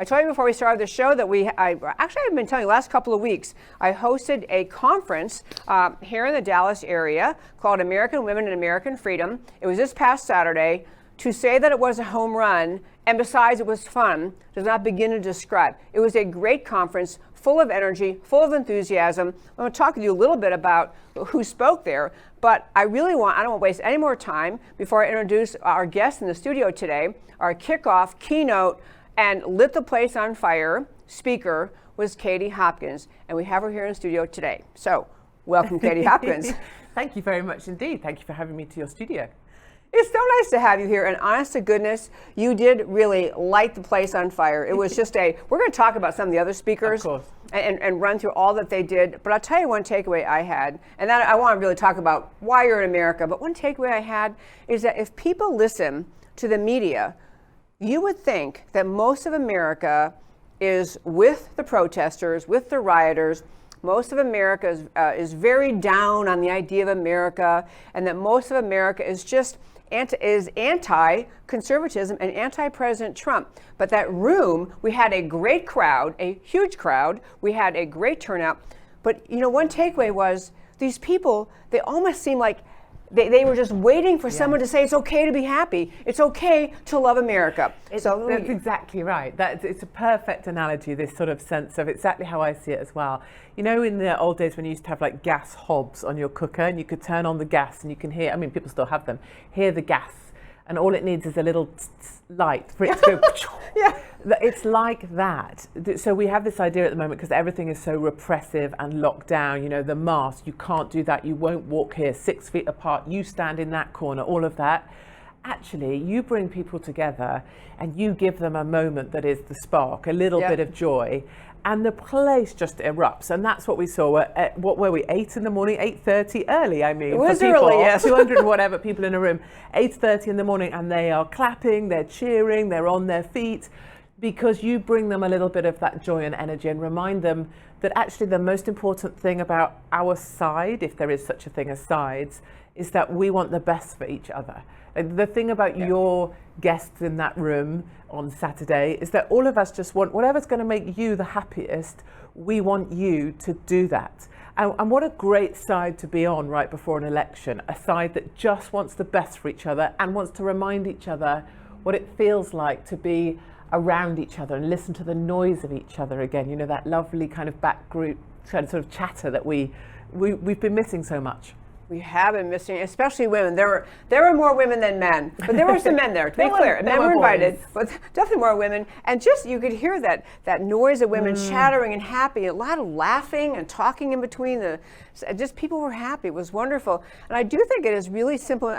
I told you before we started the show that I've been telling you the last couple of weeks, I hosted a conference here in the Dallas area called American Women and American Freedom. It was this past Saturday. To say that it was a home run, and besides it was fun, does not begin to describe. It was a great conference, full of energy, full of enthusiasm. I'm going to talk to you a little bit about who spoke there, but I don't want to waste any more time before I introduce our guest in the studio today. Our kickoff, keynote, and lit the place on fire speaker was Katie Hopkins, and we have her here in the studio today. So, welcome, Katie Hopkins. Thank you very much indeed. Thank you for having me to your studio. It's so nice to have you here, and honest to goodness, you did really light the place on fire. It was just we're going to talk about some of the other speakers and run through all that they did, but I'll tell you one takeaway I had, and that I want to really talk about why you're in America, but one takeaway I had is that if people listen to the media, you would think that most of America is with the protesters, with the rioters. Most of America is very down on the idea of America, and that most of America is just anti-conservatism and anti-President Trump. But that room, we had a great crowd, a huge crowd. We had a great turnout. But one takeaway was these people, they almost seem like they were just waiting for someone to say it's okay to be happy. It's okay to love America. That's exactly right. It's a perfect analogy, this sort of sense of exactly how I see it as well. In the old days when you used to have like gas hobs on your cooker and you could turn on the gas and you can hear, people still have them, hear the gas. And all it needs is a little light for it to go. Yeah. It's like that. So we have this idea at the moment because everything is so repressive and locked down. The mask, you can't do that. You won't walk here 6 feet apart. You stand in that corner, all of that. Actually, you bring people together and you give them a moment that is the spark, a little bit of joy. And the place just erupts, and that's what we saw. What were we? 8 in the morning, 8:30 early. It was early, yes. 200 and whatever people in a room, 8:30 in the morning, and they are clapping, they're cheering, they're on their feet, because you bring them a little bit of that joy and energy, and remind them that actually the most important thing about our side, if there is such a thing as sides, is that we want the best for each other. The thing about your guests in that room on Saturday is that all of us just want whatever's going to make you the happiest. We want you to do that. And what a great side to be on right before an election, a side that just wants the best for each other and wants to remind each other what it feels like to be around each other and listen to the noise of each other again. That lovely kind of back group kind of sort of chatter that we've been missing so much. We have been missing, especially women. There were more women than men, but there were some men there, to be clear. Men were invited, but definitely more women. And just, you could hear that noise of women chattering and happy, a lot of laughing and talking in between. Just people were happy. It was wonderful. And I do think it is really simple,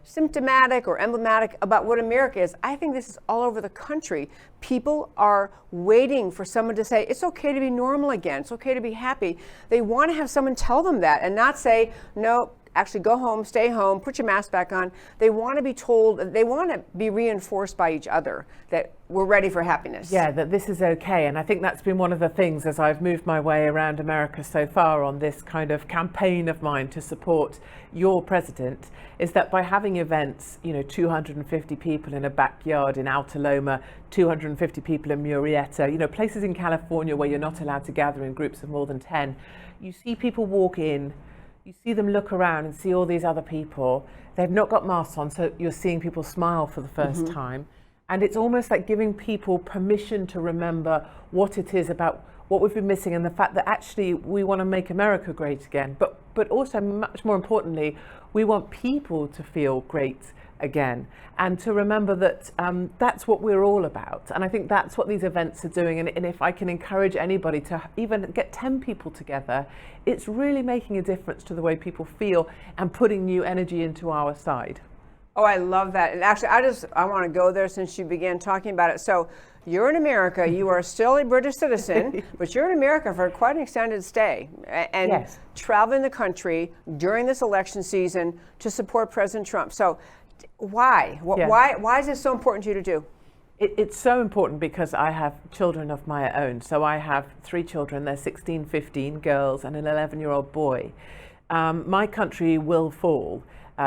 symptomatic or emblematic about what America is. I think this is all over the country. People are waiting for someone to say, it's okay to be normal again. It's okay to be happy. They want to have someone tell them that and not say, no, actually go home, stay home, put your mask back on. They want to be told, they want to be reinforced by each other that we're ready for happiness. Yeah, that this is okay. And I think that's been one of the things as I've moved my way around America so far on this kind of campaign of mine to support your president, is that by having events, 250 people in a backyard in Alta Loma, 250 people in Murrieta, places in California where you're not allowed to gather in groups of more than 10, you see people walk in, you see them look around and see all these other people. They've not got masks on, so you're seeing people smile for the first time. And it's almost like giving people permission to remember what it is about what we've been missing and the fact that actually we want to make America great again. But also, much more importantly, we want people to feel great again and to remember that that's what we're all about. And I think that's what these events are doing. And if I can encourage anybody to even get 10 people together, it's really making a difference to the way people feel and putting new energy into our side. Oh, I love that. And actually, I want to go there since you began talking about it. So you're in America, you are still a British citizen, but you're in America for quite an extended stay and traveling the country during this election season to support President Trump. So why? Why is this so important to you to do? It's so important because I have children of my own. So I have 3 children, they're 16, 15 girls and an 11-year-old boy. My country will fall.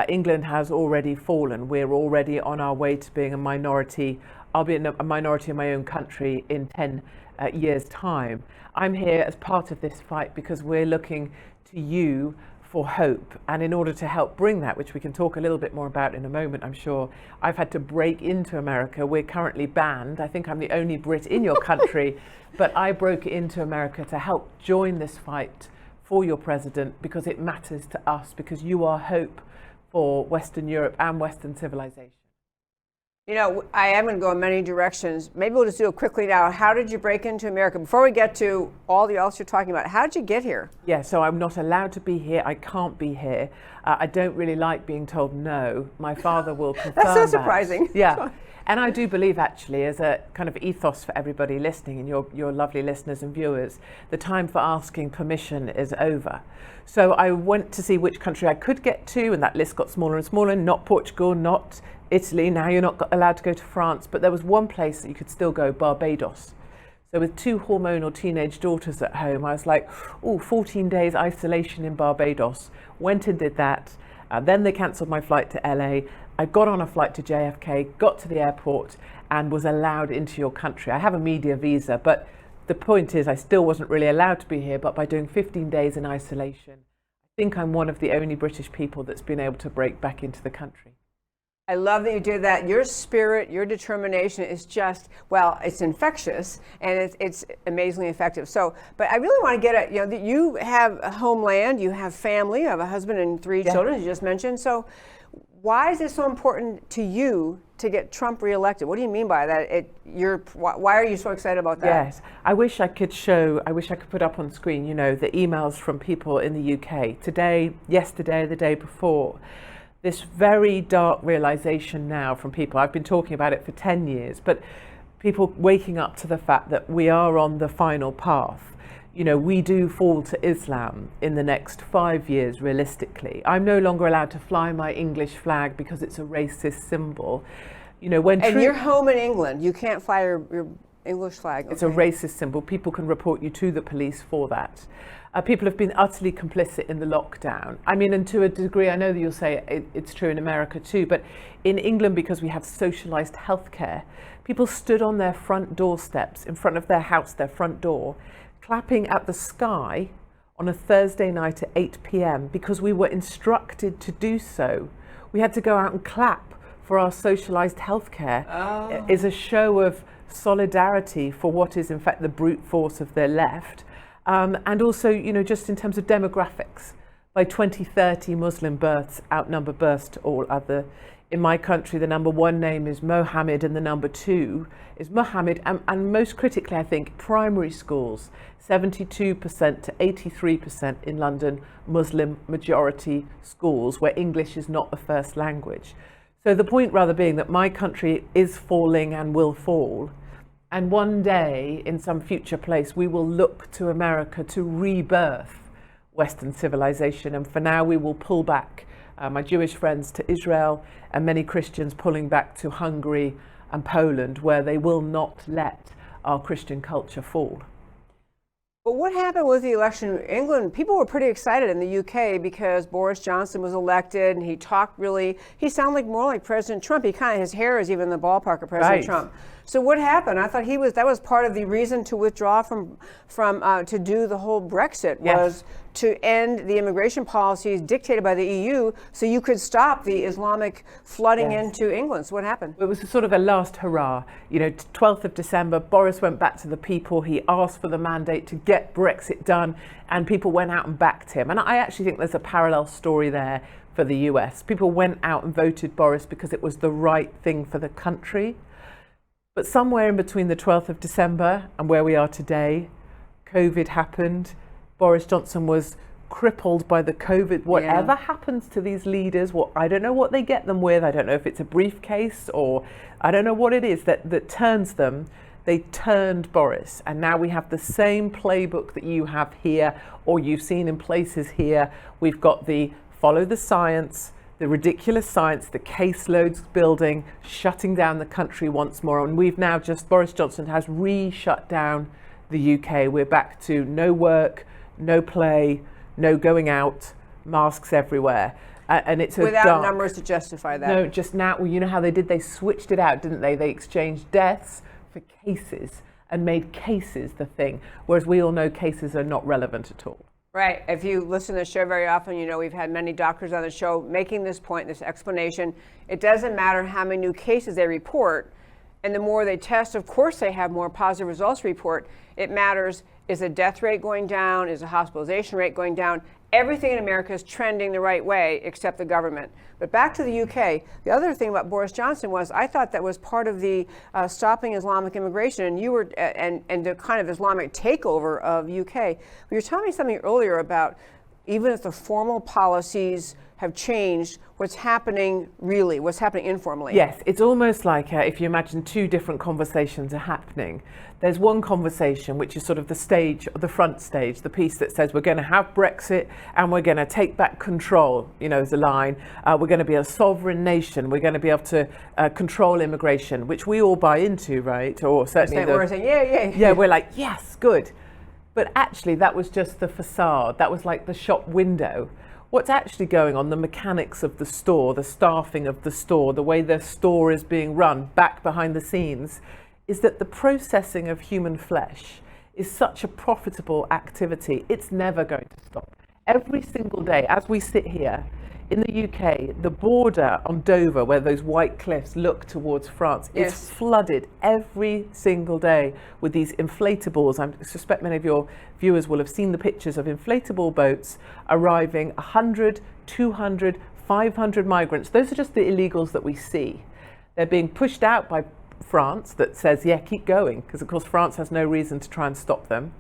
England has already fallen. We're already on our way to being a minority I'll be in a minority in my own country in 10 years' time. I'm here as part of this fight because we're looking to you for hope. And in order to help bring that, which we can talk a little bit more about in a moment, I'm sure, I've had to break into America. We're currently banned. I think I'm the only Brit in your country, but I broke into America to help join this fight for your president because it matters to us, because you are hope for Western Europe and Western civilization. You know, I am going to go in many directions. Maybe we'll just do it quickly now. How did you break into America? Before we get to all the else you're talking about, how did you get here? Yeah, so I'm not allowed to be here. I can't be here. I don't really like being told no. My father will confirm That's so that. surprising. Yeah. And I do believe, actually, as a kind of ethos for everybody listening and your lovely listeners and viewers, the time for asking permission is over. So I went to see which country I could get to, and that list got smaller and smaller. Not Portugal, not Italy. Now you're not allowed to go to France, but there was one place that you could still go, Barbados. So with 2 hormonal teenage daughters at home, I was like, 14 days isolation in Barbados. Went and did that. Then they cancelled my flight to LA. I got on a flight to JFK, got to the airport, and was allowed into your country. I have a media visa, but the point is I still wasn't really allowed to be here, but by doing 15 days in isolation, I think I'm one of the only British people that's been able to break back into the country. I love that you did that. Your spirit, your determination is just, well, it's infectious and it's amazingly effective. So, but I really want to get at, you know, you have a homeland, you have family, you have a husband and 3 children, as you just mentioned. So why is it so important to you to get Trump reelected? What do you mean by that? Why are you so excited about that? Yes, I wish I could put up on screen, you know, the emails from people in the UK today, yesterday, the day before. This very dark realization now from people, I've been talking about it for 10 years, but people waking up to the fact that we are on the final path. You know, we do fall to Islam in the next 5 years, realistically. I'm no longer allowed to fly my English flag because it's a racist symbol. You know, and you're home in England, you can't fly your English flag. It's a racist symbol. People can report you to the police for that. People have been utterly complicit in the lockdown. I mean, and to a degree, I know that you'll say it's true in America too, but in England, because we have socialised healthcare, people stood on their front doorsteps, in front of their house, their front door, clapping at the sky on a Thursday night at 8 p.m. because we were instructed to do so. We had to go out and clap for our socialised healthcare. It is a show of solidarity for what is in fact the brute force of the left. And also, you know, just in terms of demographics, by 2030, Muslim births outnumber births to all other. In my country, the number 1 name is Mohammed and the number 2 is Muhammad. And most critically, I think, primary schools, 72% to 83% in London, Muslim majority schools where English is not the first language. So the point rather being that my country is falling and will fall. And one day, in some future place, we will look to America to rebirth Western civilization. And for now, we will pull back, my Jewish friends to Israel, and many Christians pulling back to Hungary and Poland, where they will not let our Christian culture fall. But what happened with the election in England? People were pretty excited in the UK because Boris Johnson was elected, and he sounded like more like President Trump. His hair is even in the ballpark of President Trump. So what happened? I thought that was part of the reason to withdraw from to do the whole Brexit, was to end the immigration policies dictated by the EU so you could stop the Islamic flooding into England. So what happened? It was sort of a last hurrah. You know, 12th of December, Boris went back to the people. He asked for the mandate to get Brexit done, and people went out and backed him. And I actually think there's a parallel story there for the US. People went out and voted Boris because it was the right thing for the country. But somewhere in between the 12th of December and where we are today, COVID happened. Boris Johnson was crippled by the COVID. Whatever happens to these leaders, I don't know what they get them with. I don't know if it's a briefcase or I don't know what it is that turns them. They turned Boris. And now we have the same playbook that you have here, or you've seen in places here. We've got the follow the science, the ridiculous science, the caseloads building, shutting down the country once more. And we've now Boris Johnson has shut down the UK. We're back to no work, no play, no going out, masks everywhere. And it's a without dark, numbers to justify that. No, just now, well, you know how they did? They switched it out, didn't they? They exchanged deaths for cases and made cases the thing, whereas we all know cases are not relevant at all. Right. If you listen to the show very often, you know we've had many doctors on the show making this point, this explanation. It doesn't matter how many new cases they report, and the more they test, of course they have more positive results to report. It matters, is the death rate going down? Is the hospitalization rate going down? Everything in America is trending the right way except the government. But back to the UK, the other thing about Boris Johnson was I thought that was part of the stopping Islamic immigration, and you were and the kind of Islamic takeover of UK. You were telling me something earlier about even if the formal policies have changed, what's happening really, what's happening informally. Yes, it's almost like if you imagine two different conversations are happening. There's one conversation which is sort of the stage, the front stage, the piece that says we're going to have Brexit and we're going to take back control, you know, as a line. We're going to be a sovereign nation. We're going to be able to control immigration, which we all buy into, right? Or certainly we're saying, yeah. Yeah, we're like, yes, good. But actually that was just the facade. That was like the shop window. What's actually going on, the mechanics of the store, the staffing of the store, the way the store is being run back behind the scenes, is that the processing of human flesh is such a profitable activity. It's never going to stop. Every single day, as we sit here in the UK, the border on Dover, where those white cliffs look towards France, is flooded every single day with these inflatables. I suspect many of your viewers will have seen the pictures of inflatable boats arriving 100, 200, 500 migrants. Those are just the illegals that we see. They're being pushed out by France that says, yeah, keep going, because of course France has no reason to try and stop them.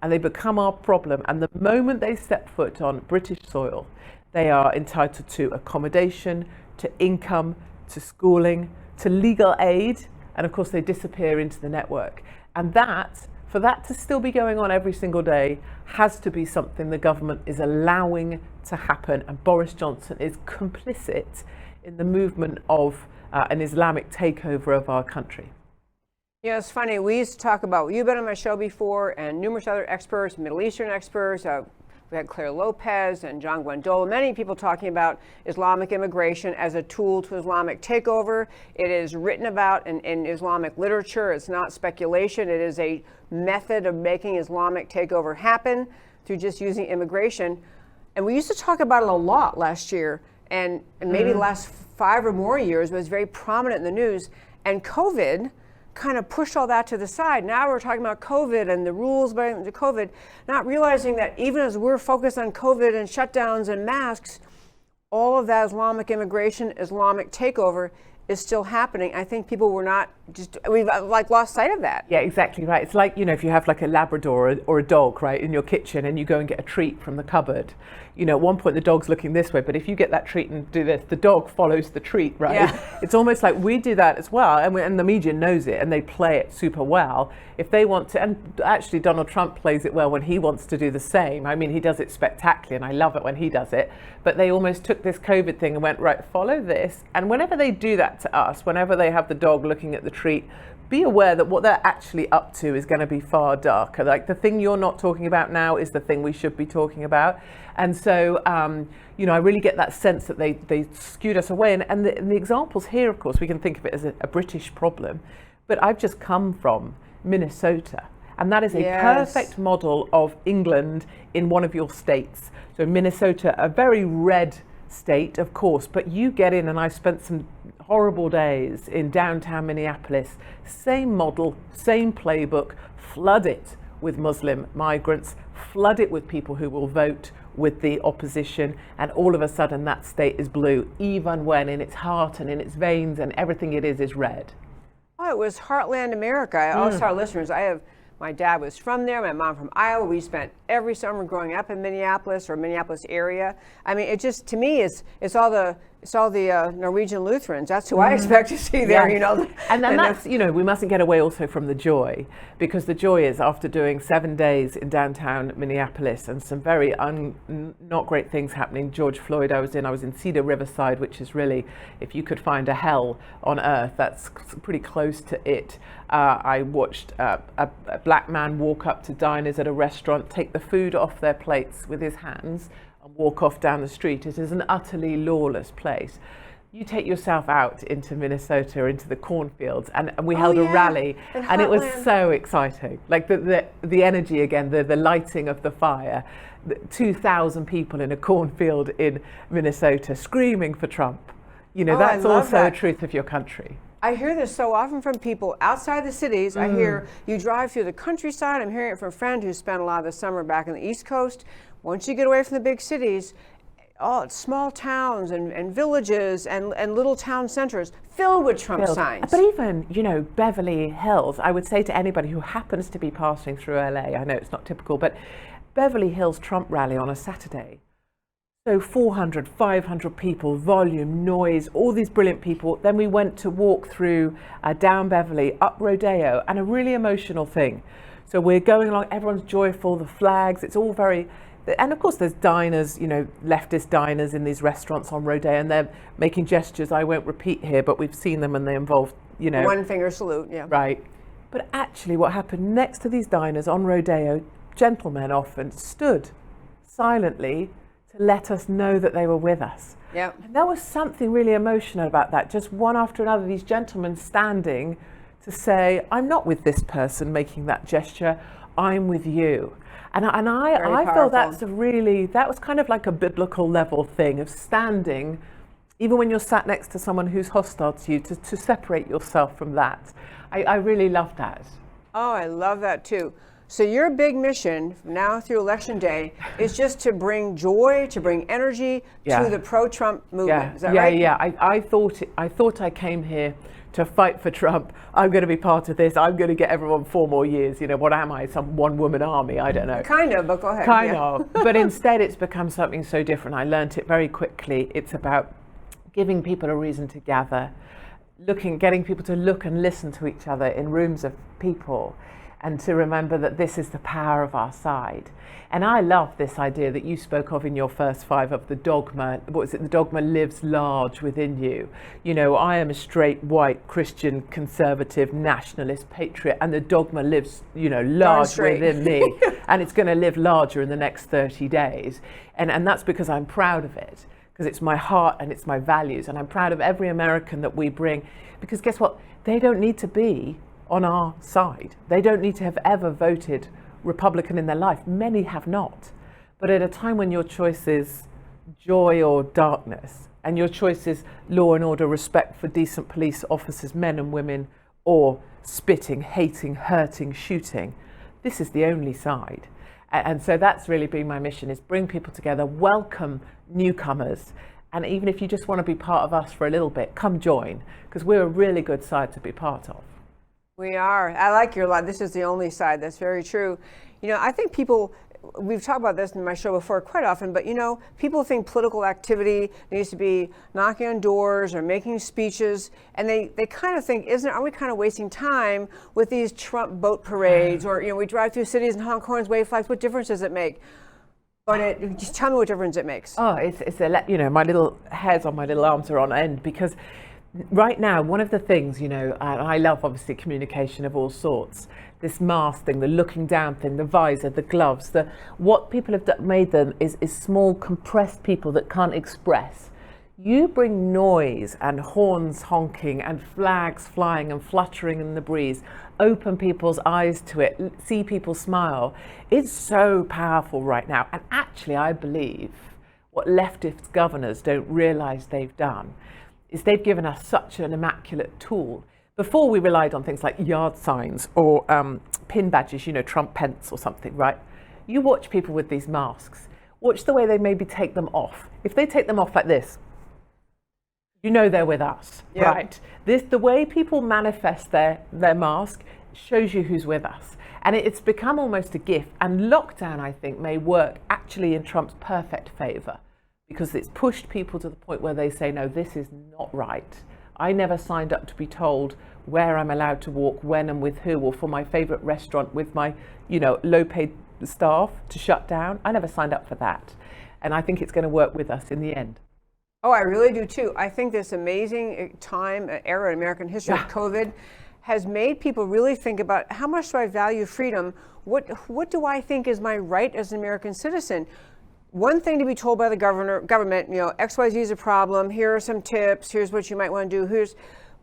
And they become our problem. And the moment they step foot on British soil, they are entitled to accommodation, to income, to schooling, to legal aid, and of course they disappear into the network. And that, for that to still be going on every single day, has to be something the government is allowing to happen, and Boris Johnson is complicit in the movement of an Islamic takeover of our country. Yeah, it's funny, we used to talk about, you've been on my show before, and numerous other experts, Middle Eastern experts, we had Claire Lopez and John Gwendola, many people talking about Islamic immigration as a tool to Islamic takeover. It is written about in Islamic literature. It's not speculation. It is a method of making Islamic takeover happen through just using immigration. And we used to talk about it a lot last year, and maybe the last 5 or more years was very prominent in the news. And COVID kind of pushed all that to the side. Now we're talking about COVID and the rules about COVID, not realizing that even as we're focused on COVID and shutdowns and masks, all of that Islamic immigration, Islamic takeover is still happening. I think people were not we've like lost sight of that. Yeah, exactly right. It's like, you know, if you have like a Labrador or a dog, right, in your kitchen and you go and get a treat from the cupboard, you know, at one point the dog's looking this way, but if you get that treat and do this, the dog follows the treat, right? Yeah. It's almost like we do that as well, and the media knows it and they play it super well. If they want to, and actually Donald Trump plays it well when he wants to do the same. I mean, he does it spectacularly and I love it when he does it, but they almost took this COVID thing and went, right, follow this. And whenever they do that to us, whenever they have the dog looking at the treat, be aware that what they're actually up to is going to be far darker. Like the thing you're not talking about now is the thing we should be talking about. And so, you know, I really get that sense that they skewed us away. And the examples here, of course, we can think of it as a British problem. But I've just come from Minnesota. And that is a perfect model of England in one of your states. So Minnesota, a very red state, of course, but you get in, and I spent some horrible days in downtown Minneapolis. Same model, same playbook, flood it with Muslim migrants, flood it with people who will vote with the opposition, and all of a sudden that state is blue, even when in its heart and in its veins and everything it is red. Oh, it was Heartland America. I always tell our listeners, my dad was from there, my mom from Iowa. We spent every summer growing up in Minneapolis or Minneapolis area. I mean, it just, to me, it's all the Norwegian Lutherans. That's who I expect to see there, you know. And then that's, you know, we mustn't get away also from the joy, because the joy is after doing 7 days in downtown Minneapolis and some very not great things happening. George Floyd, I was in Cedar Riverside, which is really, if you could find a hell on earth, that's pretty close to it. I watched a black man walk up to diners at a restaurant, take the food off their plates with his hands and walk off down the street. It is an utterly lawless place. You take yourself out into Minnesota, into the cornfields, and we held a rally, and it was so exciting. Like the energy again, the lighting of the fire, 2,000 people in a cornfield in Minnesota screaming for Trump. You know, that's also a truth of your country. I hear this so often from people outside the cities. I hear you drive through the countryside. I'm hearing it from a friend who spent a lot of the summer back on the East Coast. Once you get away from the big cities, small towns and villages and little town centers filled with Trump signs. But even, you know, Beverly Hills, I would say to anybody who happens to be passing through LA, I know it's not typical, but Beverly Hills Trump rally on a Saturday. So 400, 500 people, volume, noise, all these brilliant people. Then we went to walk through down Beverly, up Rodeo, and a really emotional thing. So we're going along, everyone's joyful, the flags, it's all very, and of course there's diners, you know, leftist diners in these restaurants on Rodeo, and they're making gestures I won't repeat here, but we've seen them and they involve, you know. One finger salute, yeah. Right. But actually what happened next to these diners on Rodeo, gentlemen often stood silently to let us know that they were with us. Yeah. And there was something really emotional about that. Just one after another, these gentlemen standing to say, I'm not with this person making that gesture, I'm with you. And I felt that was kind of like a biblical level thing of standing, even when you're sat next to someone who's hostile to you, to separate yourself from that. I really love that. Oh, I love that too. So your big mission from now through Election Day is just to bring joy, to bring energy to the pro-Trump movement. Is that right? Yeah. I thought I came here to fight for Trump. I'm going to be part of this. I'm going to get everyone 4 more years. You know, what am I? Some one-woman army? I don't know. Kind of, but go ahead. Kind of. But instead, it's become something so different. I learned it very quickly. It's about giving people a reason to gather, getting people to look and listen to each other in rooms of people, and to remember that this is the power of our side. And I love this idea that you spoke of in your first 5 of the dogma. What is it? The dogma lives large within you. You know, I am a straight, white, Christian, conservative, nationalist, patriot, and the dogma lives, you know, large within me. And it's going to live larger in the next 30 days. And that's because I'm proud of it, because it's my heart and it's my values. And I'm proud of every American that we bring, because guess what? They don't need to be on our side. They don't need to have ever voted Republican in their life. Many have not. But at a time when your choice is joy or darkness, and your choice is law and order, respect for decent police officers, men and women, or spitting, hating, hurting, shooting, this is the only side. And so that's really been my mission, is bring people together, welcome newcomers, and even if you just want to be part of us for a little bit, come join, because we're a really good side to be part of. We are. I like your line. This is the only side. That's very true. You know, I think people, we've talked about this in my show before quite often, but you know, people think political activity needs to be knocking on doors or making speeches, and they kind of think, are we kind of wasting time with these Trump boat parades, or, you know, we drive through cities and honk horns, wave flags, what difference does it make? But just tell me what difference it makes. Oh, it's you know, my little hairs on my little arms are on end, because right now, one of the things, you know, I love obviously communication of all sorts. This mask thing, the looking down thing, the visor, the gloves, what people have made them is small compressed people that can't express. You bring noise and horns honking and flags flying and fluttering in the breeze, open people's eyes to it, see people smile. It's so powerful right now. And actually, I believe what leftist governors don't realize they've done is they've given us such an immaculate tool. Before, we relied on things like yard signs or pin badges, you know, Trump Pence or something, right? You watch people with these masks. Watch the way they maybe take them off. If they take them off like this, you know they're with us, right? The way people manifest their mask shows you who's with us. And it's become almost a gift. And lockdown, I think, may work actually in Trump's perfect favor, because it's pushed people to the point where they say, no, this is not right. I never signed up to be told where I'm allowed to walk, when and with who, or for my favorite restaurant with my, you know, low-paid staff to shut down. I never signed up for that. And I think it's going to work with us in the end. Oh, I really do too. I think this amazing era in American history of COVID has made people really think about, how much do I value freedom? What do I think is my right as an American citizen? one thing to be told by the government, XYZ is a problem, here are some tips, here's what you might want to do,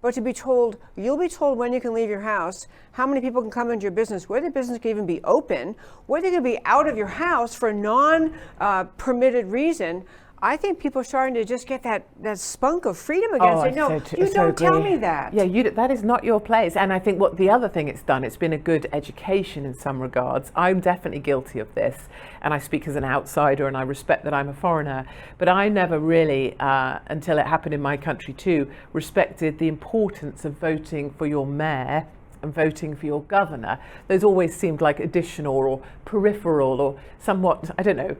but to be told, you'll be told when you can leave your house, how many people can come into your business, where the business can even be open, whether you can be out of your house for a non-permitted reason. I think people are starting to just get that spunk of freedom again. Oh, Say, no, you don't tell me that. Yeah, that is not your place. And I think what the other thing it's done, it's been a good education in some regards. I'm definitely guilty of this, and I speak as an outsider, and I respect that I'm a foreigner. But I never really, until it happened in my country too, respected the importance of voting for your mayor and voting for your governor. Those always seemed like additional or peripheral or somewhat, I don't know,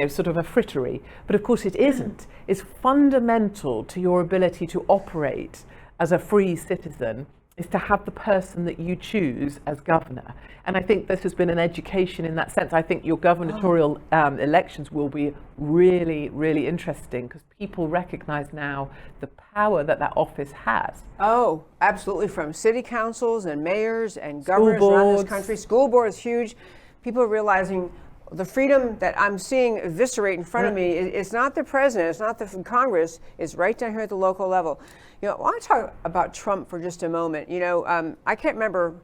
sort of a frittery. But of course it isn't. It's fundamental to your ability to operate as a free citizen is to have the person that you choose as governor. And I think this has been an education in that sense. I think your gubernatorial elections will be really, really interesting because people recognize now the power that office has. Oh, absolutely. From city councils and mayors and governors around this country. School board is huge. People are realizing the freedom that I'm seeing eviscerate in front of me is not the president, it's not the Congress, it's right down here at the local level. I want to talk about Trump for just a moment. I can't remember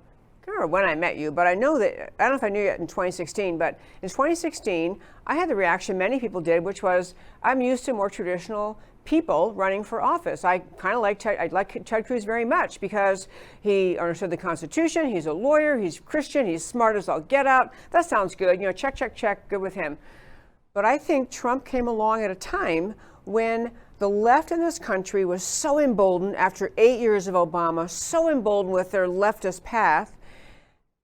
when I met you, but I know that, I don't know if I knew you in 2016, but in 2016, I had the reaction many people did, which was, I'm used to more traditional people running for office. I kind of like Ted Cruz very much because he understood the Constitution, he's a lawyer, he's Christian, he's smart as all get out. That sounds good, check, check, check, good with him. But I think Trump came along at a time when the left in this country was so emboldened after 8 years of Obama, so emboldened with their leftist path,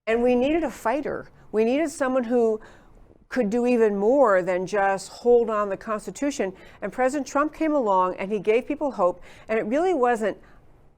and we needed a fighter. We needed someone who could do even more than just hold on the Constitution. And President Trump came along and he gave people hope. And it really wasn't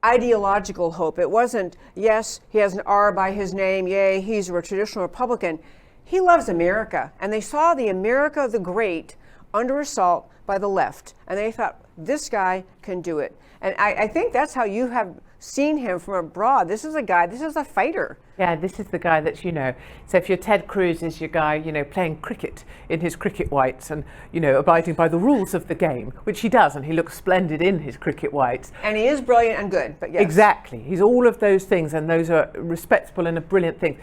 ideological hope. It wasn't, yes, he has an R by his name, yay, he's a traditional Republican. He loves America. And they saw the America the Great under assault by the left. And they thought, this guy can do it. And I think that's how you have seen him from abroad. This is a fighter. Yeah, this is the guy that's, so if your Ted Cruz is your guy, playing cricket in his cricket whites and, abiding by the rules of the game, which he does, and he looks splendid in his cricket whites. And he is brilliant and good, but yes. Exactly. He's all of those things, and those are respectable and a brilliant thing.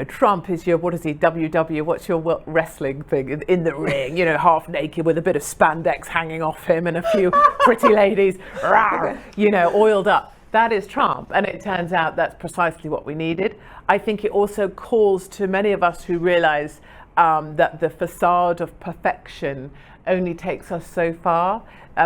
Trump is your, what is he, WW, what's your wrestling thing in the ring, half naked with a bit of spandex hanging off him and a few pretty ladies, oiled up. That is Trump, and it turns out that's precisely what we needed. I think it also calls to many of us who realize that the facade of perfection only takes us so far.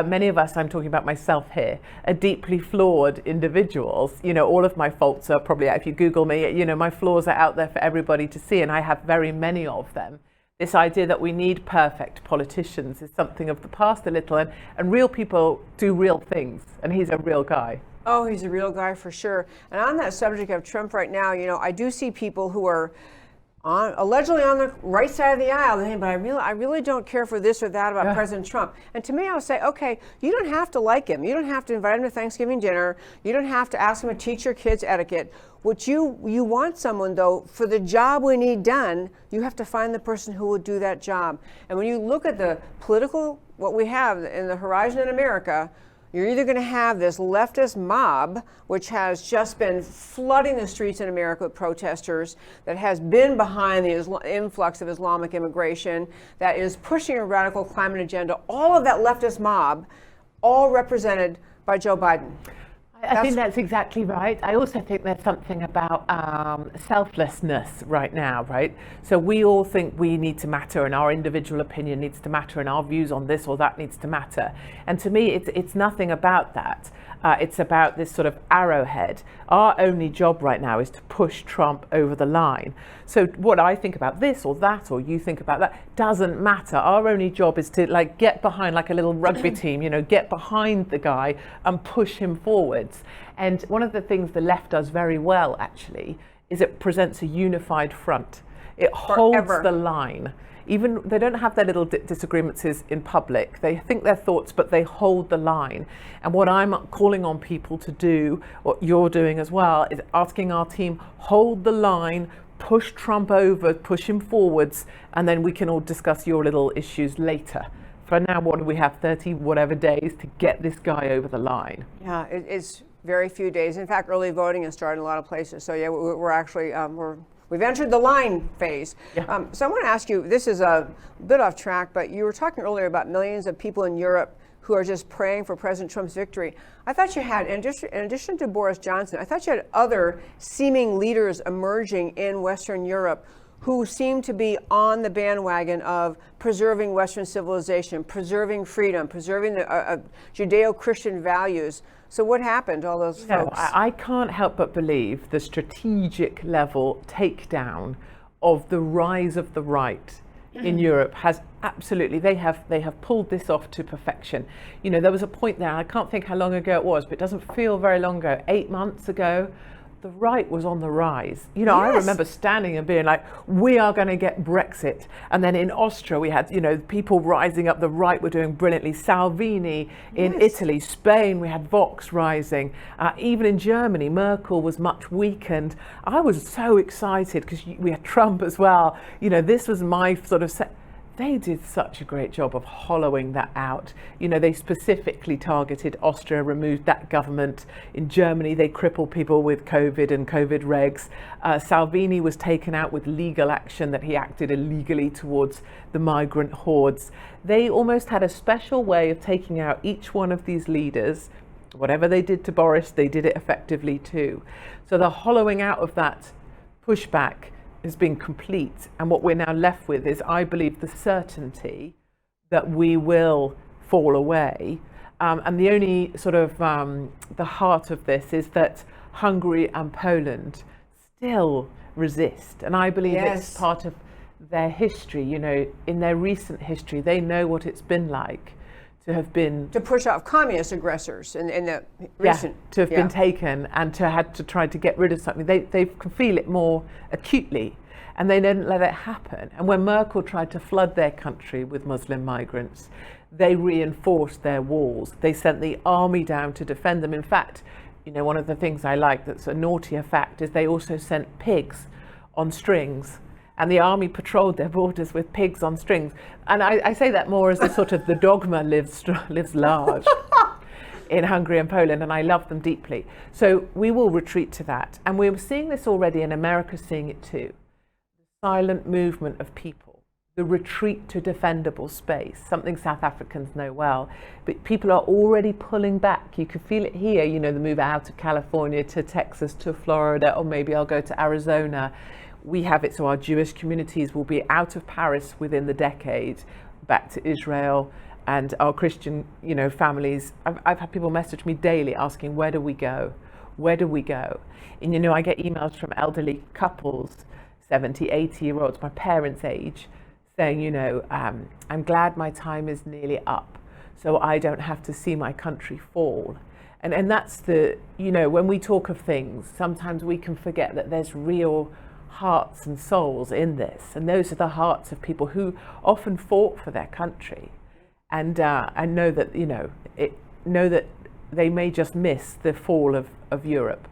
Many of us, I'm talking about myself here, are deeply flawed individuals. All of my faults are probably, if you Google me, my flaws are out there for everybody to see, and I have very many of them. This idea that we need perfect politicians is something of the past a little, and real people do real things, and he's a real guy. Oh, he's a real guy for sure. And on that subject of Trump right now, I do see people who are allegedly on the right side of the aisle, but I really don't care for this or that about President Trump. And to me, I would say, okay, you don't have to like him. You don't have to invite him to Thanksgiving dinner. You don't have to ask him to teach your kids etiquette. What you want someone, though, for the job we need done, you have to find the person who will do that job. And when you look at the political, what we have in the horizon in America, you're either going to have this leftist mob, which has just been flooding the streets in America with protesters, that has been behind the influx of Islamic immigration, that is pushing a radical climate agenda, all of that leftist mob, all represented by Joe Biden. I think that's exactly right. I also think there's something about selflessness right now, right? So we all think we need to matter and our individual opinion needs to matter and our views on this or that needs to matter. And to me, it's nothing about that. It's about this sort of arrowhead. Our only job right now is to push Trump over the line. So what I think about this or that, or you think about that, doesn't matter. Our only job is to get behind like a little rugby team, get behind the guy and push him forwards. And one of the things the left does very well, actually, is it presents a unified front. It holds the line. Even they don't have their little disagreements in public. They think their thoughts, but they hold the line. And what I'm calling on people to do, what you're doing as well, is asking our team, hold the line, push Trump over, push him forwards, and then we can all discuss your little issues later. For now, what do we have, 30 whatever days to get this guy over the line? Yeah, it's very few days. In fact, early voting has started in a lot of places. So yeah, we're actually, we've entered the line phase. Yeah. So I want to ask you, this is a bit off track, but you were talking earlier about millions of people in Europe who are just praying for President Trump's victory. I thought you had, in addition to Boris Johnson, I thought you had other seeming leaders emerging in Western Europe who seem to be on the bandwagon of preserving Western civilization, preserving freedom, preserving the Judeo-Christian values. So what happened to all those folks? I can't help but believe the strategic level takedown of the rise of the right in Europe has absolutely, they have pulled this off to perfection. You know, there was a point there, I can't think how long ago it was, but it doesn't feel very long ago, 8 months ago, the right was on the rise. You know, Yes. I remember standing and being like, we are going to get Brexit. And then in Austria, we had, you know, people rising up. The right were doing brilliantly. Salvini in Yes. Italy, Spain, we had Vox rising. Even in Germany, Merkel was much weakened. I was so excited because we had Trump as well. You know, this was my sort of... They did such a great job of hollowing that out. You know, they specifically targeted Austria, removed that government. In Germany, they crippled people with COVID and COVID regs. Salvini was taken out with legal action that he acted illegally towards the migrant hordes. They almost had a special way of taking out each one of these leaders. Whatever they did to Boris, they did it effectively too. So the hollowing out of that pushback has been complete, and what we're now left with is, I believe, the certainty that we will fall away, and the only sort of the heart of this is that Hungary and Poland still resist, and I believe it's part of their history. You know, in their recent history, they know what it's been like to have been To push off communist aggressors in the recent... to have been taken and to had to try to get rid of something. They can feel it more acutely, and they didn't let it happen. And when Merkel tried to flood their country with Muslim migrants, they reinforced their walls. They sent the army down to defend them. In fact, you know, one of the things I like that's a naughtier fact is they also sent pigs on strings, and the army patrolled their borders with pigs on strings. And I say that more as a sort of the dogma lives large in Hungary and Poland, and I love them deeply. So we will retreat to that. And we're seeing this already, and America's seeing it too. The silent movement of people, the retreat to defendable space, something South Africans know well. But people are already pulling back. You can feel it here, you know, the move out of California to Texas to Florida, or maybe I'll go to Arizona. We have it so our Jewish communities will be out of Paris within the decade, back to Israel, and our Christian, you know, families. I've had people message me daily asking, where do we go? Where do we go? And, you know, I get emails from elderly couples, 70, 80-year-olds, my parents' age, saying, you know, I'm glad my time is nearly up, so I don't have to see my country fall. And that's the, you know, when we talk of things, sometimes we can forget that there's real hearts and souls in this, and those are the hearts of people who often fought for their country, and know that, you know, know that they may just miss the fall of Europe.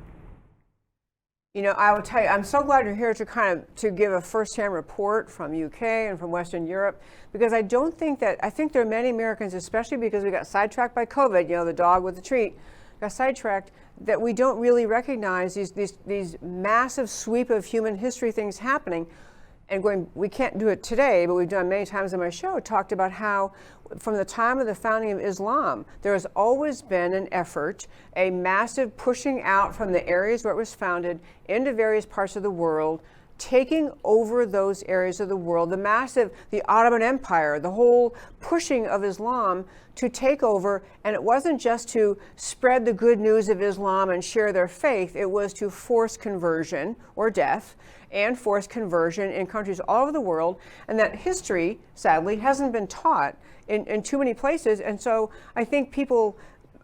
You know, I will tell you, I'm so glad you're here to give a first-hand report from UK and from Western Europe, because I think there are many Americans, especially because we got sidetracked by COVID, you know, the dog with the treat, got sidetracked, that we don't really recognize these massive sweep of human history things happening. And we can't do it today, but we've done many times on my show, talked about how from the time of the founding of Islam, there has always been an effort, a massive pushing out from the areas where it was founded into various parts of the world, taking over those areas of the world, the Ottoman Empire, the whole pushing of Islam to take over. And it wasn't just to spread the good news of Islam and share their faith, it was to force conversion or death, and forced conversion in countries all over the world. And that history, sadly, hasn't been taught in too many places. And so I think people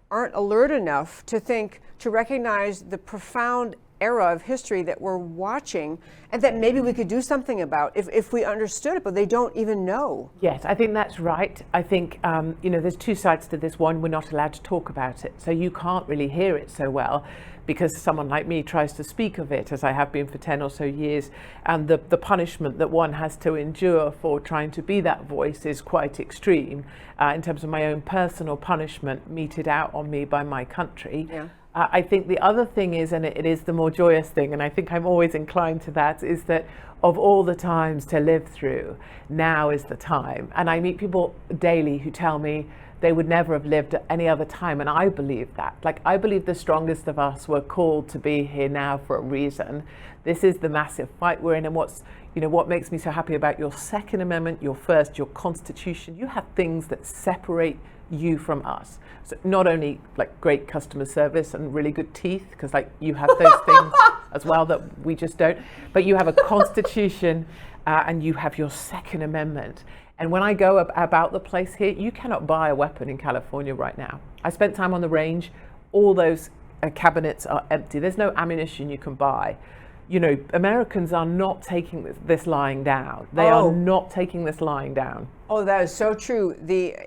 aren't alert enough to recognize the profound era of history that we're watching, and that maybe we could do something about if we understood it, but they don't even know. Yes, I think that's right. I think, you know, there's two sides to this. One, we're not allowed to talk about it, so you can't really hear it so well. because someone like me tries to speak of it, as I have been for 10 or so years, and the punishment that one has to endure for trying to be that voice is quite extreme in terms of my own personal punishment meted out on me by my country. Yeah. I think the other thing is, and it is the more joyous thing, and I think I'm always inclined to that, is that of all the times to live through, now is the time. And I meet people daily who tell me they would never have lived at any other time, and I believe that. Like, I believe the strongest of us were called to be here now for a reason. This is the massive fight we're in, and what makes me so happy about your Second Amendment, your First, your Constitution, you have things that separate you from us. So not only like great customer service and really good teeth, because like you have those things as well that we just don't, but you have a Constitution and you have your Second Amendment. And when I go about the place here, you cannot buy a weapon in California right now. I spent time on the range. All those cabinets are empty. There's no ammunition you can buy. You know, Americans are not taking this lying down. They are not taking this lying down. Oh, that is so true.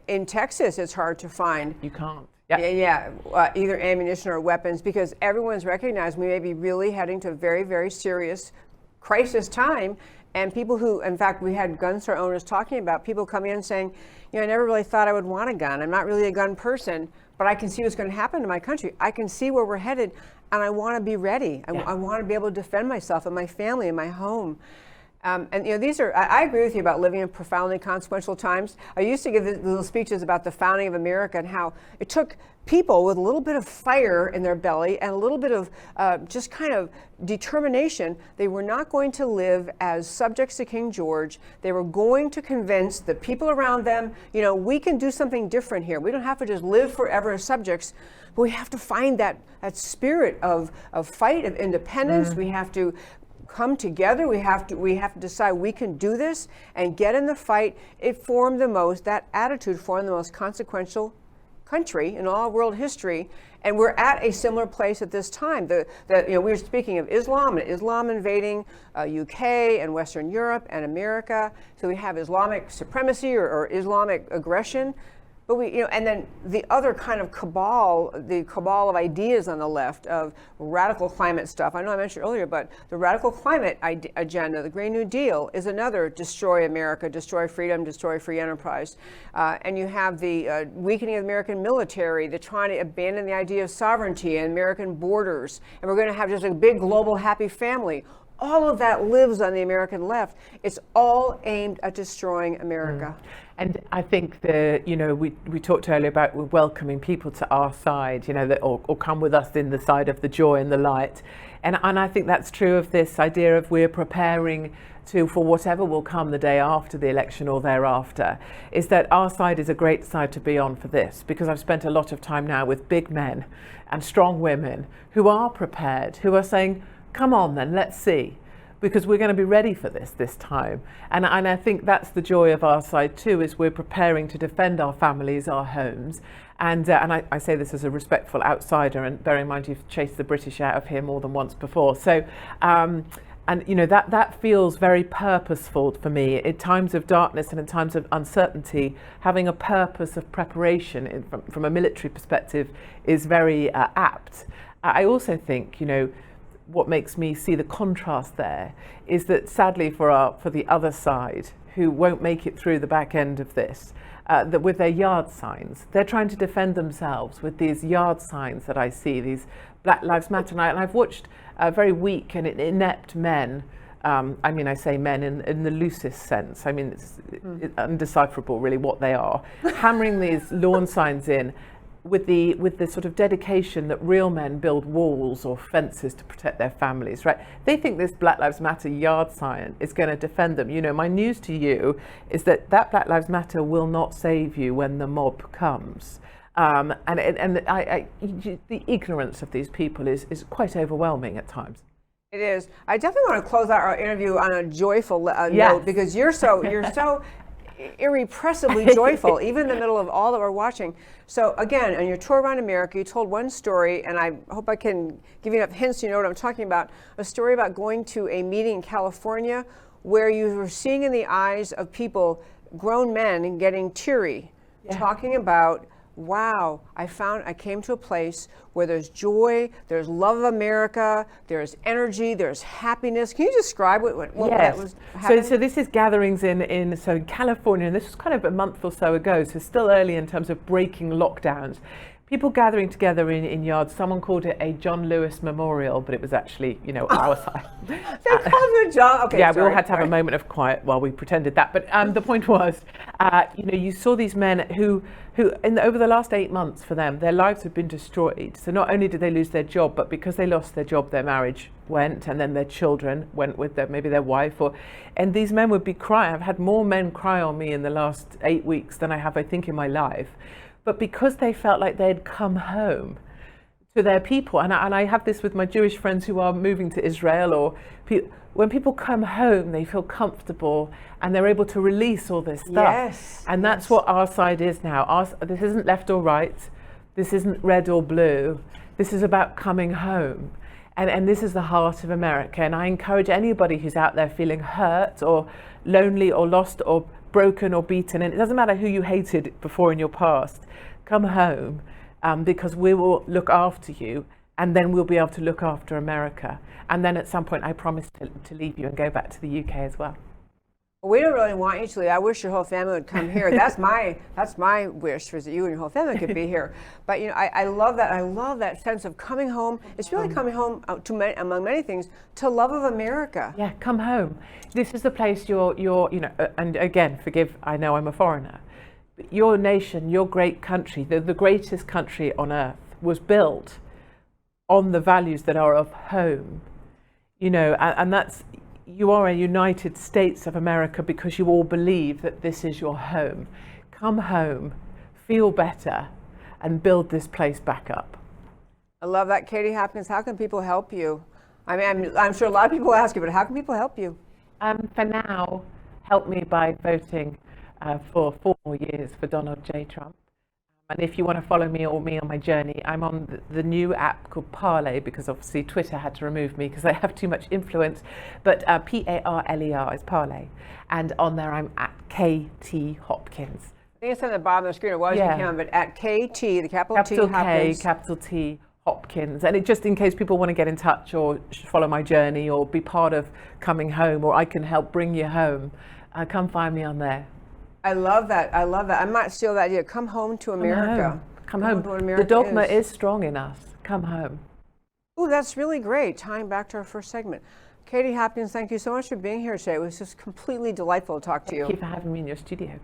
In Texas, it's hard to find. You can't. Either ammunition or weapons, because everyone's recognized we may be really heading to a very, very serious crisis time. And people who, in fact, we had gun store owners talking about people coming in saying, I never really thought I would want a gun. I'm not really a gun person, but I can see what's going to happen to my country. I can see where we're headed, and I want to be ready. I want to be able to defend myself and my family and my home. And these are, I agree with you about living in profoundly consequential times. I used to give little speeches about the founding of America and how it took people with a little bit of fire in their belly and a little bit of just kind of determination. They were not going to live as subjects to King George. They were going to convince the people around them, we can do something different here. We don't have to just live forever as subjects, but we have to find that spirit of fight, of independence. We have to come together. We have to decide we can do this and get in the fight. That attitude formed the most consequential country in all world history, and we're at a similar place at this time. We were speaking of Islam and Islam invading UK and Western Europe and America. So we have Islamic supremacy or Islamic aggression. But and then the other kind of cabal, the cabal of ideas on the left of radical climate stuff. I know I mentioned earlier, but the radical climate agenda, the Green New Deal, is another destroy America, destroy freedom, destroy free enterprise. And you have the weakening of the American military, the trying to abandon the idea of sovereignty and American borders. And we're going to have just a big global happy family. All of that lives on the American left. It's all aimed at destroying America. And I think we talked earlier about welcoming people to our side, or come with us in the side of the joy and the light. And I think that's true of this idea of we're preparing for whatever will come the day after the election or thereafter, is that our side is a great side to be on for this, because I've spent a lot of time now with big men and strong women who are prepared, who are saying, come on then, let's see, because we're going to be ready for this time. And I think that's the joy of our side too, is we're preparing to defend our families, our homes. And I say this as a respectful outsider, and bearing in mind you've chased the British out of here more than once before. So, that feels very purposeful for me. In times of darkness and in times of uncertainty, having a purpose of preparation from a military perspective is very apt. I also think, what makes me see the contrast there is that sadly for the other side, who won't make it through the back end of this, that with their yard signs, they're trying to defend themselves with these yard signs that I see, these Black Lives Matter. And I've watched very weak and inept men, I say men in the loosest sense, it's undecipherable really what they are, hammering these lawn signs in with the sort of dedication that real men build walls or fences to protect their families, right? They think this Black Lives Matter yard sign is going to defend them. My news to you is that Black Lives Matter will not save you when the mob comes. The ignorance of these people is quite overwhelming at times. It is. I definitely want to close out our interview on a joyful note, because you're so irrepressibly joyful, even in the middle of all that we're watching. So again, on your tour around America, you told one story, and I hope I can give you enough hints so you know what I'm talking about, a story about going to a meeting in California where you were seeing in the eyes of people, grown men, getting teary, talking about wow, I came to a place where there's joy, there's love of America, there's energy, there's happiness. Can you describe what that was happening? So this is gatherings in California, and this was kind of a month or so ago, so still early in terms of breaking lockdowns. People gathering together in yards. Someone called it a John Lewis Memorial, but it was actually, our side. They called it John. Okay, yeah, sorry, we all had to have a moment of quiet while we pretended that. But the point was, you saw these men who over the last 8 months for them, their lives had been destroyed. So not only did they lose their job, but because they lost their job, their marriage went, and then their children went with maybe their wife. And these men would be crying. I've had more men cry on me in the last 8 weeks than I have, I think, in my life. But because they felt like they'd come home to their people, and I have this with my Jewish friends who are moving to Israel, when people come home, they feel comfortable and they're able to release all this stuff. Yes. And that's what our side is now. This isn't left or right. This isn't red or blue. This is about coming home. And this is the heart of America. And I encourage anybody who's out there feeling hurt or lonely or lost or broken or beaten, and it doesn't matter who you hated before in your past, come home, because we will look after you, and then we'll be able to look after America. And then at some point I promise to leave you and go back to the UK as well. We don't really want you to leave. I wish your whole family would come here. That's my wish, was that you and your whole family could be here. But I love that. I love that sense of coming home. It's really coming home among many things, to love of America. Yeah, come home. This is the place you're and again, forgive, I know I'm a foreigner, but your nation, your great country, the greatest country on earth, was built on the values that are of home. And that's, you are a United States of America because you all believe that this is your home. Come home, feel better, and build this place back up. I love that. Katie Hopkins, how can people help you? I mean, I'm sure a lot of people ask you, but how can people help you? For now, help me by voting for 4 more years for Donald J. Trump. And if you want to follow me or me on my journey, I'm on the new app called Parler, because obviously Twitter had to remove me because I have too much influence. But Parler is Parler. And on there I'm at KT Hopkins. I think it's on the bottom of the screen, or you can, but at KT, the capital T, Hopkins. K, capital T, Hopkins. And it just in case people want to get in touch or follow my journey or be part of coming home, or I can help bring you home, come find me on there. I love that. I love that. I might steal that idea. Come home to America. Come home. The dogma is strong in us. Come home. Oh, that's really great. Tying back to our first segment. Katie Hopkins, thank you so much for being here today. It was just completely delightful to talk to you. Thank you for having me in your studio.